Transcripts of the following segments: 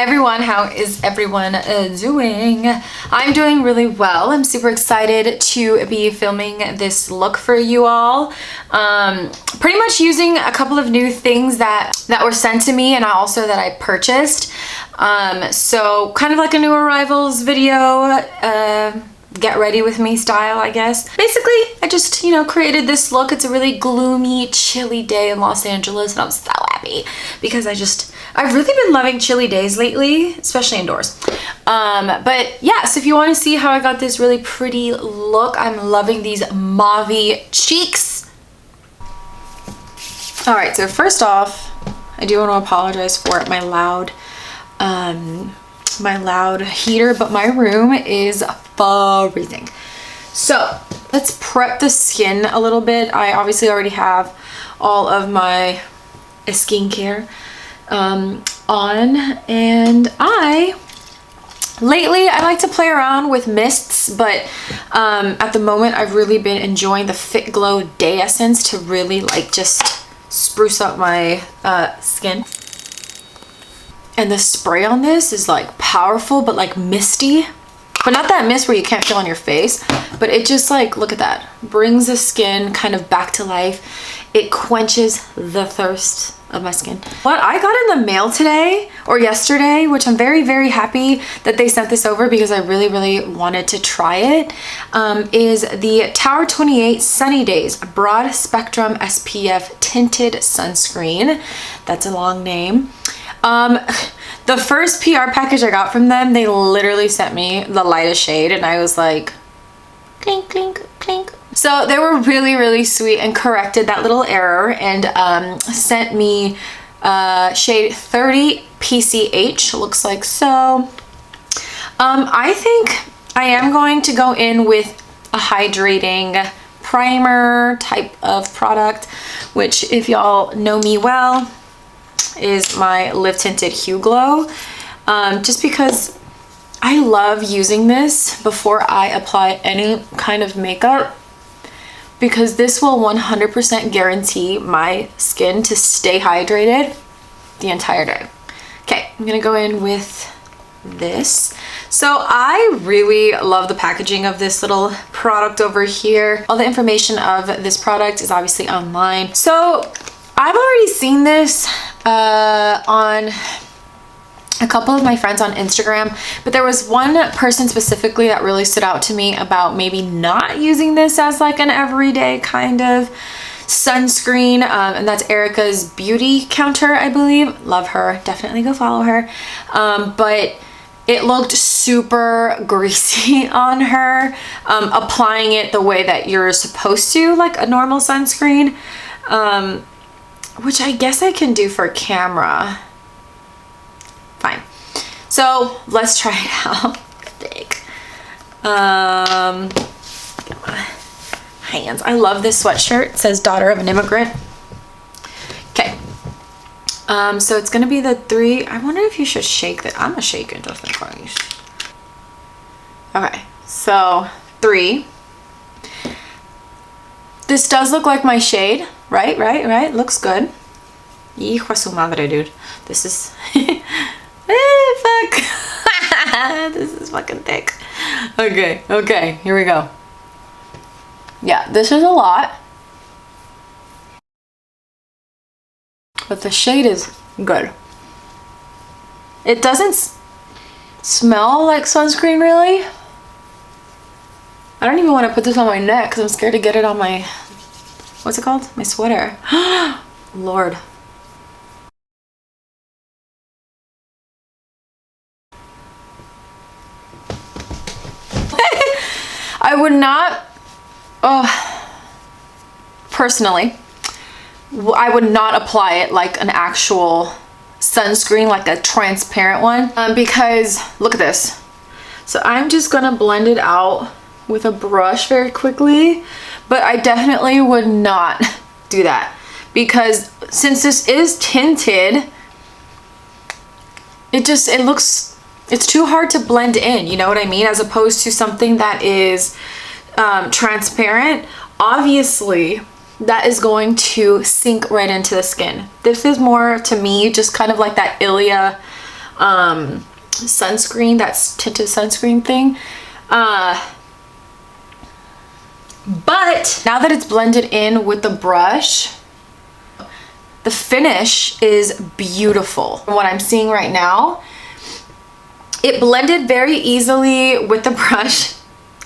everyone, how is everyone doing? I'm doing really well. I'm super excited to be filming this look for you all. Pretty much using a couple of new things that were sent to me and also that I purchased. So kind of like a new arrivals video, get ready with me style, I guess. Basically, I just, created this look. It's a really gloomy, chilly day in Los Angeles, and I'm so happy because I've really been loving chilly days lately, especially indoors. But yeah, so if you want to see how I got this really pretty look, I'm loving these mauve cheeks. All right, so first off, I do want to apologize for my loud heater, but my room is freezing. So let's prep the skin a little bit. I obviously already have all of my skincare on, and lately I like to play around with mists, but at the moment I've really been enjoying the FITGLOW Day Essence to really just spruce up my skin. And the spray on this is powerful but misty, but not that mist where you can't feel on your face, but it just look at that, brings the skin kind of back to life. It quenches the thirst of my skin. What I got in the mail today or yesterday, which I'm very, very happy that they sent this over because I really, really wanted to try it, is the Tower 28 Sunny Days Broad Spectrum SPF Tinted Sunscreen. That's a long name. The first PR package I got from them, they literally sent me the lightest shade, and I was like, clink, clink, clink. So they were really, really sweet and corrected that little error and sent me shade 30 PCH, looks like so. I think I am going to go in with a hydrating primer type of product, which, if y'all know me well, is my Live Tinted Hue Glow, just because I love using this before I apply any kind of makeup, because this will 100% guarantee my skin to stay hydrated the entire day. Okay, I'm gonna go in with this. So I really love the packaging of this little product over here. All the information of this product is obviously online. So I've already seen this on a couple of my friends on Instagram, but there was one person specifically that really stood out to me about maybe not using this as an everyday kind of sunscreen, and that's Erica's Beauty Counter, I believe. Love her, definitely go follow her. But it looked super greasy on her, applying it the way that you're supposed to, like a normal sunscreen. Which I guess I can do for camera. Fine. So let's try it out. Get my hands. I love this sweatshirt. It says Daughter of an Immigrant. Okay. So it's gonna be the 3. I wonder if you should shake that. I'm gonna shake it just in case. Okay. So 3. This does look like my shade. Right. Looks good. Hijo de su madre, dude. This is... fuck. This is fucking thick. Okay. Here we go. Yeah, this is a lot. But the shade is good. It doesn't smell like sunscreen, really. I don't even want to put this on my neck because I'm scared to get it on my... What's it called? My sweater. Lord. I would not, personally, I would not apply it like an actual sunscreen, like a transparent one, because look at this. So I'm just gonna blend it out with a brush very quickly. But I definitely would not do that, because since this is tinted, it's too hard to blend in, you know what I mean? As opposed to something that is transparent, obviously that is going to sink right into the skin. This is more, to me, just kind of like that Ilia sunscreen, that's tinted sunscreen thing. But now that it's blended in with the brush, the finish is beautiful. From what I'm seeing right now, it blended very easily with the brush.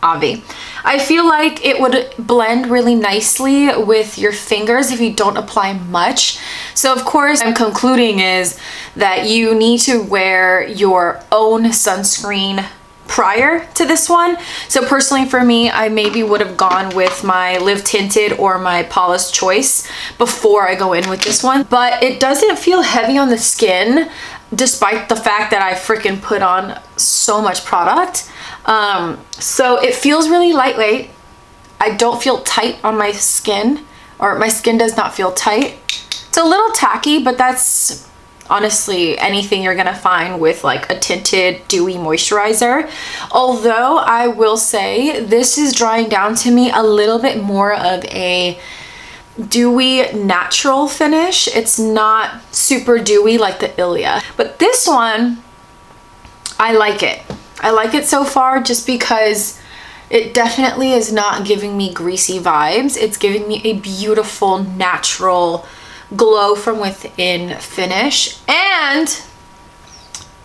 Avi. I feel like it would blend really nicely with your fingers if you don't apply much. So of course, I'm concluding is that you need to wear your own sunscreen prior to this one. So personally for me, I maybe would have gone with my Live Tinted or my Paula's Choice before I go in with this one. But it doesn't feel heavy on the skin, despite the fact that I freaking put on so much product. So it feels really lightweight. I don't feel tight on my skin, or my skin does not feel tight. It's a little tacky, but that's honestly anything you're gonna find with like a tinted dewy moisturizer. Although I will say this is drying down to me a little bit more of a dewy natural finish. It's not super dewy like the Ilia, but this one, I like it. I like it so far just because it definitely is not giving me greasy vibes. It's giving me a beautiful natural glow from within finish, and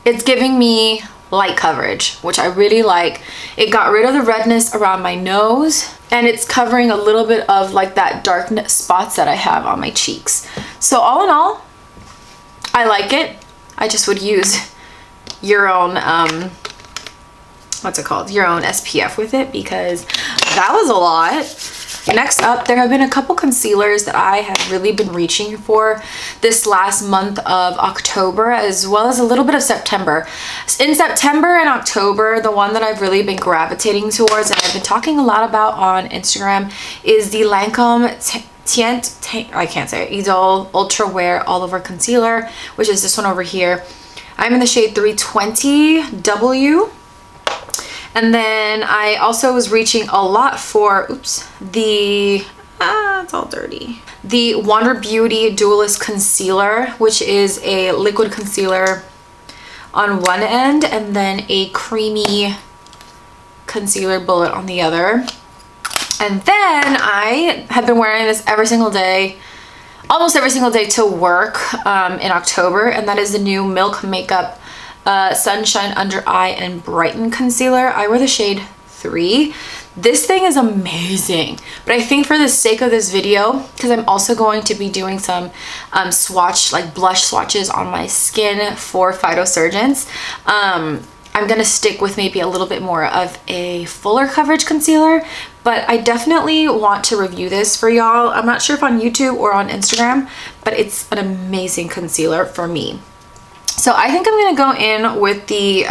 it's giving me light coverage, which I really like. It got rid of the redness around my nose, and it's covering a little bit of like that dark spots that I have on my cheeks. So all in all, I like it. I just would use your own what's it called, your own SPF with it, because that was a lot. Next up, there have been a couple concealers that I have really been reaching for this last month of October, as well as a little bit of September. In September and October, the one that I've really been gravitating towards and I've been talking a lot about on Instagram is the Lancome Teint, I can't say it, Idole Ultra Wear All Over Concealer, which is this one over here. I'm in the shade 320W. And then I also was reaching a lot for, oops, the, it's all dirty. The WANDERBEAUTY Duelist Concealer, which is a liquid concealer on one end and then a creamy concealer bullet on the other. And then I have been wearing this every single day, almost every single day to work in October, and that is the new Milk Makeup Sunshine Under Eye and Brighten Concealer. I wear the shade 3. This thing is amazing, but I think for the sake of this video, because I'm also going to be doing some swatch, like blush swatches on my skin for Phytosurgence, I'm gonna stick with maybe a little bit more of a fuller coverage concealer, but I definitely want to review this for y'all. I'm not sure if on YouTube or on Instagram, but it's an amazing concealer for me. So I think I'm gonna go in with the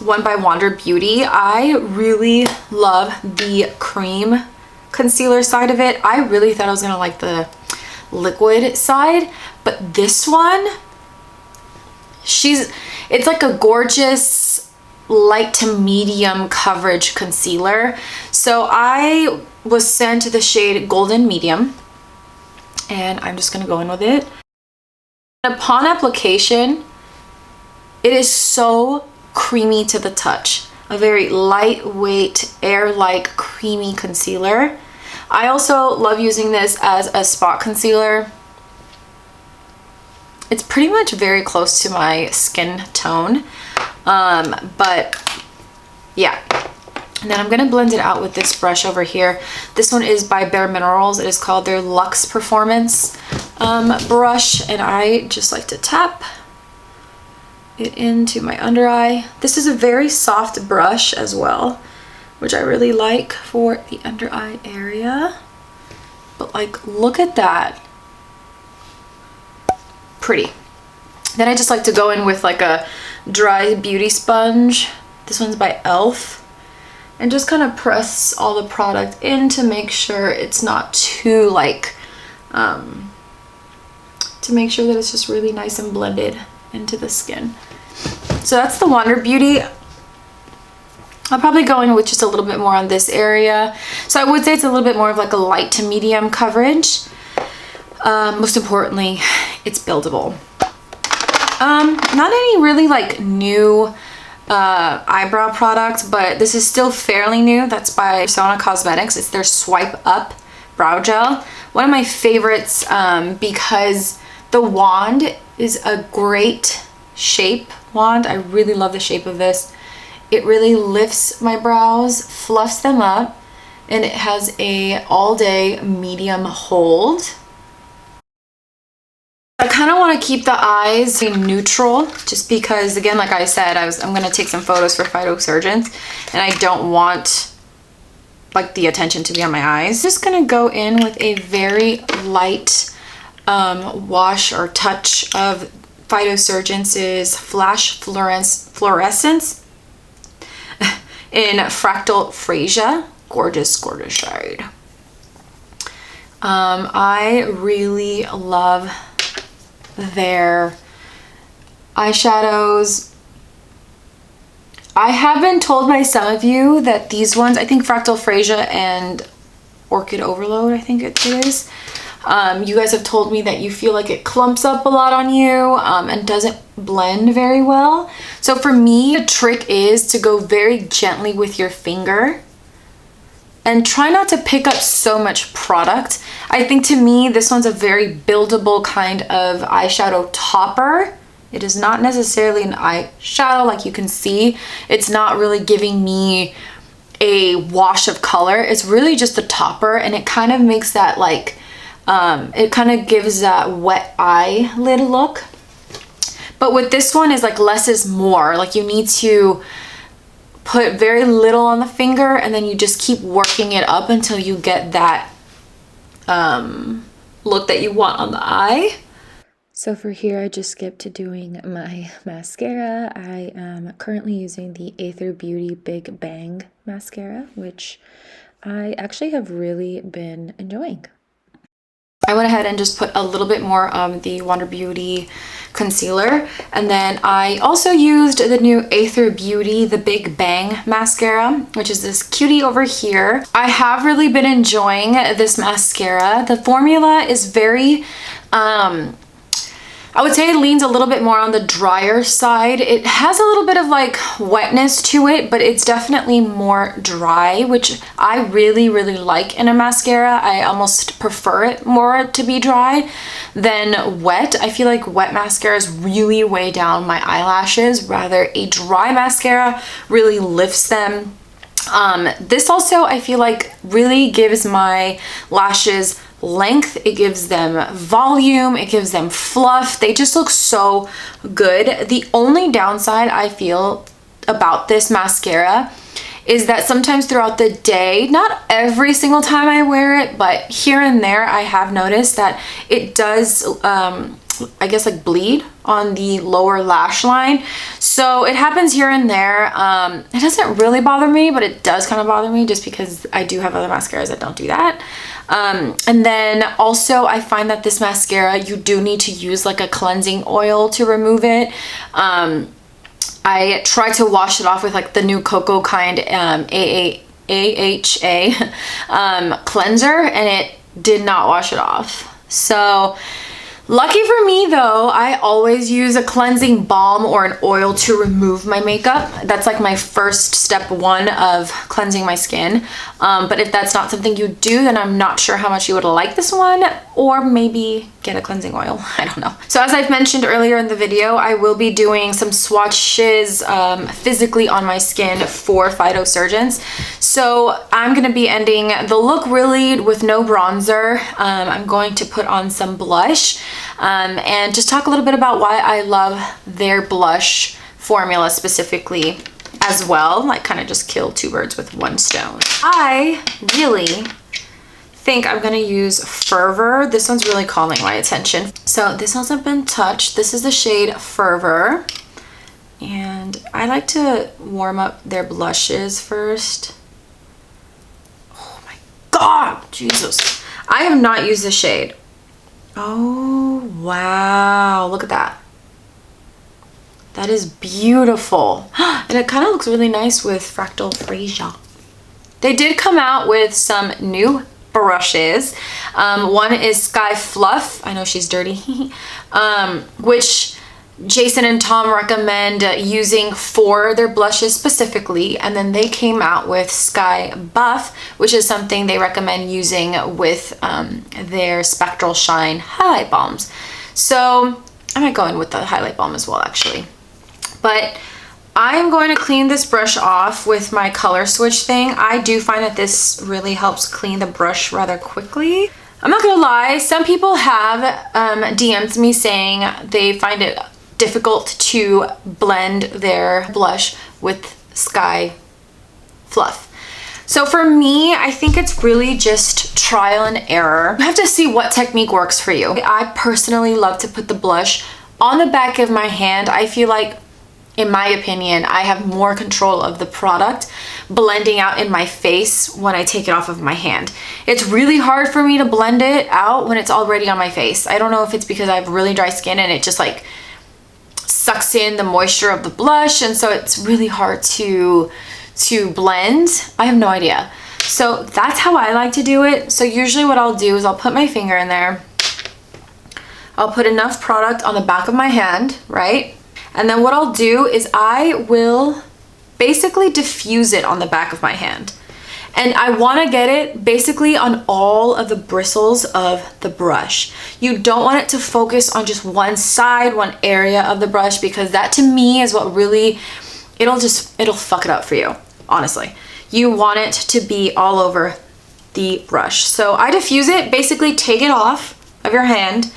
one by WANDERBEAUTY. I really love the cream concealer side of it. I really thought I was gonna like the liquid side, but this one, it's like a gorgeous light to medium coverage concealer. So I was sent the shade Golden Medium, and I'm just gonna go in with it. Upon application, it is so creamy to the touch. A very lightweight, air-like, creamy concealer. I also love using this as a spot concealer. It's pretty much very close to my skin tone, but yeah. And then I'm gonna blend it out with this brush over here. This one is by Bare Minerals. It is called their Luxe Performance brush, and I just like to tap it into my under eye. This is a very soft brush as well, which I really like for the under eye area. But like, look at that. Pretty. Then I just like to go in with like a dry beauty sponge. This one's by e.l.f. and just kind of press all the product in to make sure it's not too like, to make sure that it's just really nice and blended into the skin. So that's the WANDERBEAUTY. I'll probably go in with just a little bit more on this area. So I would say it's a little bit more of like a light to medium coverage. Most importantly, it's buildable. Not any really like new eyebrow products, but this is still fairly new. That's by Persona Cosmetics. It's their Swipe Up Brow Gel. One of my favorites because the wand is a great shape wand. I really love the shape of this. It really lifts my brows, fluffs them up, and it has a all-day medium hold. I kind of want to keep the eyes neutral just because, again, like I said, I'm going to take some photos for Phytosurgence and I don't want like the attention to be on my eyes. Just going to go in with a very light wash or touch of Phytosurgence's Flash Florescence in Fractal Fresia. Gorgeous, gorgeous shade. I really love their eyeshadows. I have been told by some of you that these ones, I think Fractal Fresia and Orchid Overload, I think it is. You guys have told me that you feel like it clumps up a lot on you and doesn't blend very well. So for me, the trick is to go very gently with your finger and try not to pick up so much product. I think to me, this one's a very buildable kind of eyeshadow topper. It is not necessarily an eyeshadow like you can see. It's not really giving me a wash of color. It's really just a topper, and it kind of makes that like, it kind of gives that wet eyelid look. But with this one is like less is more. Like you need to put very little on the finger and then you just keep working it up until you get that look that you want on the eye. So for here, I just skipped to doing my mascara. I am currently using the Athr Beauty Big Bang mascara, which I actually have really been enjoying. I went ahead and just put a little bit more of the WANDERBEAUTY concealer, and then I also used the new Athr Beauty The Big Bang mascara, which is this cutie over here. I have really been enjoying this mascara. The formula is very I would say it leans a little bit more on the drier side. It has a little bit of like wetness to it, but it's definitely more dry, which I really, really like in a mascara. I almost prefer it more to be dry than wet. I feel like wet mascaras really weigh down my eyelashes, rather a dry mascara really lifts them. This also, I feel like, really gives my lashes length. It gives them volume, it gives them fluff. They just look so good. The only downside I feel about this mascara is that sometimes throughout the day, not every single time I wear it, but here and there, I have noticed that it does I guess like bleed on the lower lash line. So it happens here and there. It doesn't really bother me, but it does kind of bother me just because I do have other mascaras that don't do that. And then also I find that this mascara, you do need to use like a cleansing oil to remove it. I tried to wash it off with like the new Cocoa Kind AHA cleanser, and it did not wash it off. So lucky for me though, I always use a cleansing balm or an oil to remove my makeup. That's like my first step one of cleansing my skin. But if that's not something you do, then I'm not sure how much you would like this one, or maybe get a cleansing oil. I don't know. So as I've mentioned earlier in the video, I will be doing some swatches physically on my skin for Phytosurgence. So I'm gonna be ending the look really with no bronzer. I'm going to put on some blush and just talk a little bit about why I love their blush formula specifically as well. Like kind of just kill two birds with one stone. I really think I'm gonna use Fervor. This one's really calling my attention. So this hasn't been touched. This is the shade Fervor. And I like to warm up their blushes first. Oh my God, Jesus. I have not used this shade. Oh, wow, look at that. That is beautiful. And it kind of looks really nice with Fractal Fresia. They did come out with some new brushes. One is Sky Fluff. I know she's dirty. Which Jason and Tom recommend using for their blushes specifically, and then they came out with Sky Buff, which is something they recommend using with their Spectral Shine highlight balms. So I might go in with the highlight balm as well, actually. But I'm going to clean this brush off with my color switch thing. I do find that this really helps clean the brush rather quickly. I'm not gonna lie, some people have DM'd me saying they find it difficult to blend their blush with Sky Fluff. So for me, I think it's really just trial and error. You have to see what technique works for you. I personally love to put the blush on the back of my hand. I feel like, in my opinion, I have more control of the product blending out in my face when I take it off of my hand. It's really hard for me to blend it out when it's already on my face. I don't know if it's because I have really dry skin and it just like sucks in the moisture of the blush, and so it's really hard to blend. I have no idea. So that's how I like to do it. So usually what I'll do is I'll put my finger in there. I'll put enough product on the back of my hand, right? And then what I'll do is I will basically diffuse it on the back of my hand. And I want to get it basically on all of the bristles of the brush. You don't want it to focus on just one side, one area of the brush, because that to me is what really, it'll fuck it up for you, honestly. You want it to be all over the brush. So I diffuse it, basically take it off of your hand,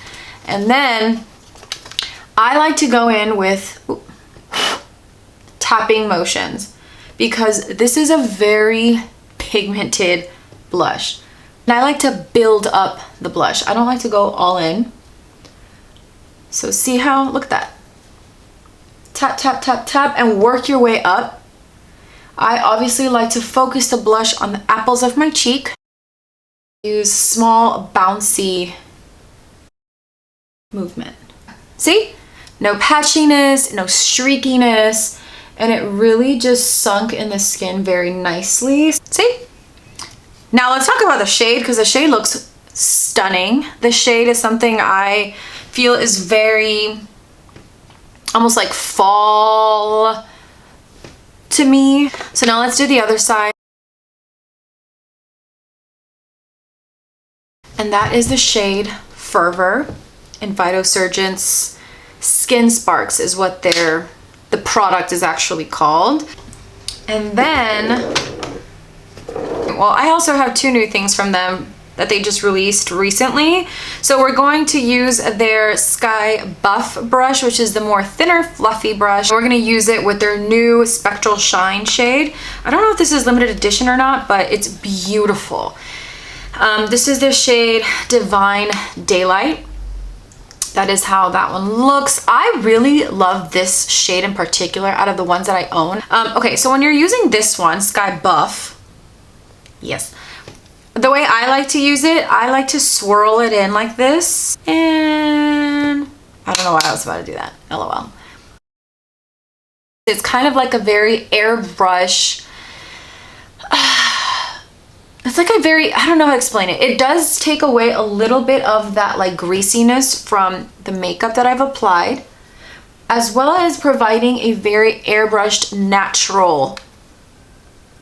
and then I like to go in with tapping motions because this is a very pigmented blush. And I like to build up the blush. I don't like to go all in. So see how, look at that. Tap, tap, tap, tap, and work your way up. I obviously like to focus the blush on the apples of my cheek. Use small, bouncy movement. See? No patchiness, no streakiness, and it really just sunk in the skin very nicely. See? Now let's talk about the shade, because the shade looks stunning. The shade is something I feel is very, almost like fall to me. So now let's do the other side. And that is the shade Fervor in Phytosurgence. Skin Sparks is what the product is actually called. And then, well, I also have two new things from them that they just released recently. So we're going to use their Sky Buff brush, which is the more thinner, fluffy brush. We're gonna use it with their new Spectral Shine shade. I don't know if this is limited edition or not, but it's beautiful. This is the shade Divine Daylight. That is how that one looks. I really love this shade in particular out of the ones that I own. Okay, so when you're using this one, Sky Buff, yes. The way I like to use it, I like to swirl it in like this. And I don't know why I was about to do that, LOL. It's kind of like a very airbrush. It's like a very, I don't know how to explain it. It does take away a little bit of that like greasiness from the makeup that I've applied, as well as providing a very airbrushed natural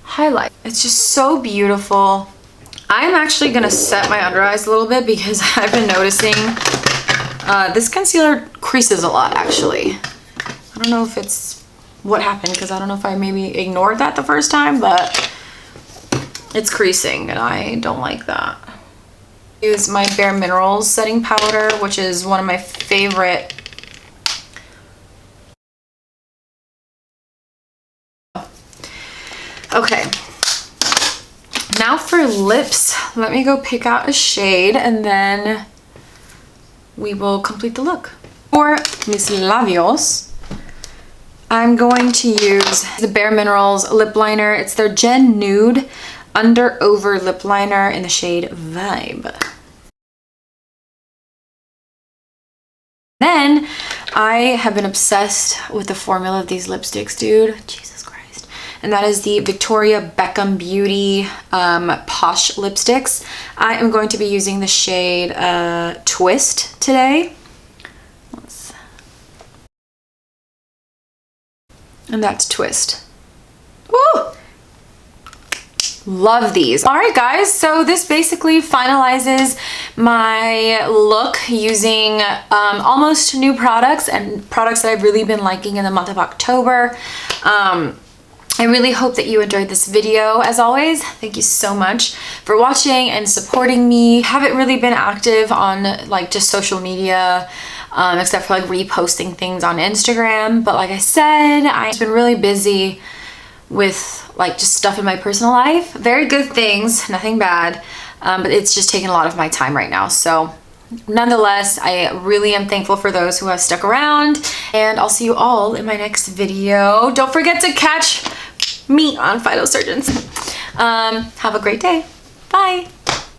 highlight. It's just so beautiful. I'm actually gonna set my under eyes a little bit because I've been noticing this concealer creases a lot actually. I don't know if it's what happened, because I don't know if I maybe ignored that the first time, but it's creasing and I don't like that. Use my Bare Minerals setting powder, which is one of my favorite. Okay, now for lips, let me go pick out a shade and then we will complete the look. For mis labios, I'm going to use the Bare Minerals lip liner. It's their Gen Nude Under Over lip liner in the shade Vibe. Then I have been obsessed with the formula of these lipsticks, dude. Jesus Christ. And that is the Victoria Beckham Beauty Posh lipsticks. I am going to be using the shade Twist today. And that's Twist. Woo! Love these. All right, guys, so this basically finalizes my look using almost new products and products that I've really been liking in the month of October. I really hope that you enjoyed this video. As always, thank you so much for watching and supporting me. Haven't really been active on like just social media, except for like reposting things on Instagram. But like I said, I've been really busy with like just stuff in my personal life. Very good things, nothing bad, but it's just taking a lot of my time right now. So nonetheless, I really am thankful for those who have stuck around, and I'll see you all in my next video. Don't forget to catch me on Phytosurgence. Have a great day. Bye.